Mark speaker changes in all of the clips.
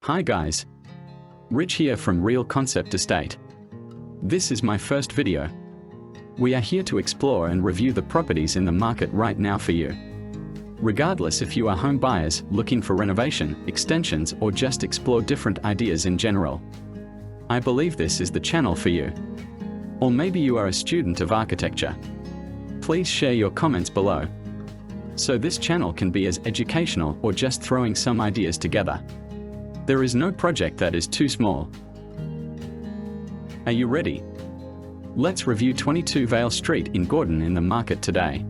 Speaker 1: Hi guys, Rich here from Real Concept Estate. This is my first video. We are here to explore and review the properties in the market right now for you. Regardless if you are home buyers looking for renovation, extensions, or just explore different ideas in general, I believe this is the channel for you. Or maybe you are a student of architecture. Please share your comments below, so this channel can be as educational or just throwing some ideas together. There is no project that is too small. Are you ready? Let's review 22 Vale Street in Gordon in the market today.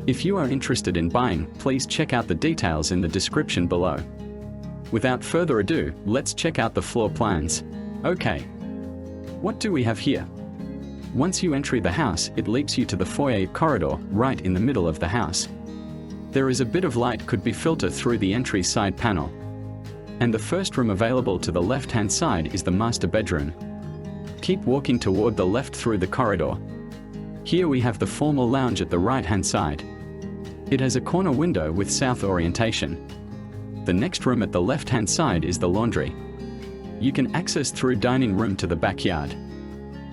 Speaker 1: If you are interested in buying, please check out the details in the description below. Without further ado, let's check out the floor plans. Okay. What do we have here? Once you enter the house, it leads you to the foyer corridor, right in the middle of the house. There is a bit of light could be filtered through the entry side panel. And the first room available to the left-hand side is the master bedroom. Keep walking toward the left through the corridor. Here we have the formal lounge at the right-hand side. It has a corner window with south orientation. The next room at the left-hand side is the laundry. You can access through dining room to the backyard.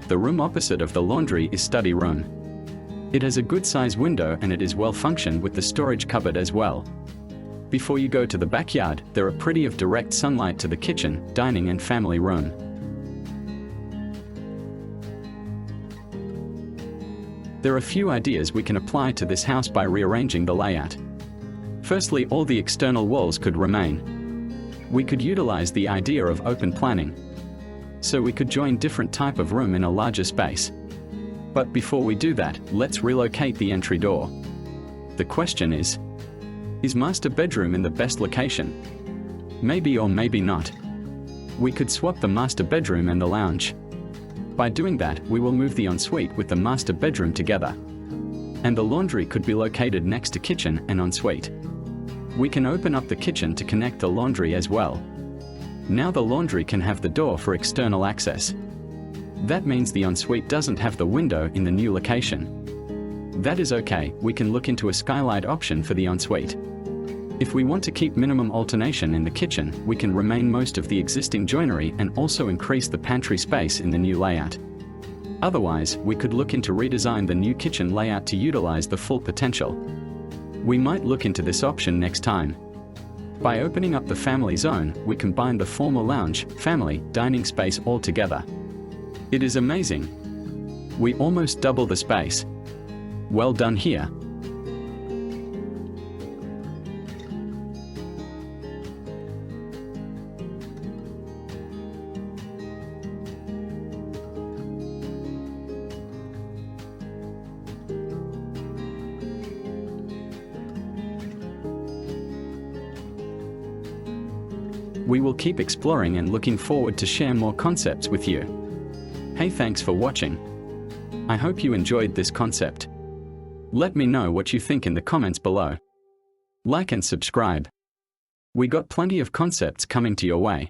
Speaker 1: The room opposite of the laundry is study room. It has a good size window and it is well functioned with the storage cupboard as well. Before you go to the backyard, there are plenty of direct sunlight to the kitchen, dining and family room. There are a few ideas we can apply to this house by rearranging the layout. Firstly, all the external walls could remain. We could utilize the idea of open planning. So we could join different type of room in a larger space. But before we do that, let's relocate the entry door. The question is master bedroom in the best location? Maybe or maybe not. We could swap the master bedroom and the lounge. By doing that, we will move the ensuite with the master bedroom together. And the laundry could be located next to kitchen and ensuite. We can open up the kitchen to connect the laundry as well. Now the laundry can have the door for external access. That means the ensuite doesn't have the window in the new location. That is okay, we can look into a skylight option for the ensuite. If we want to keep minimum alternation in the kitchen, we can remain most of the existing joinery and also increase the pantry space in the new layout. Otherwise, we could look into redesign the new kitchen layout to utilize the full potential. We might look into this option next time. By opening up the family zone, we combine the formal lounge, family, dining space all together. It is amazing. We almost double the space. Well done here. We will keep exploring and looking forward to share more concepts with you. Hey, thanks for watching. I hope you enjoyed this concept. Let me know what you think in the comments below. Like and subscribe. We got plenty of concepts coming to your way.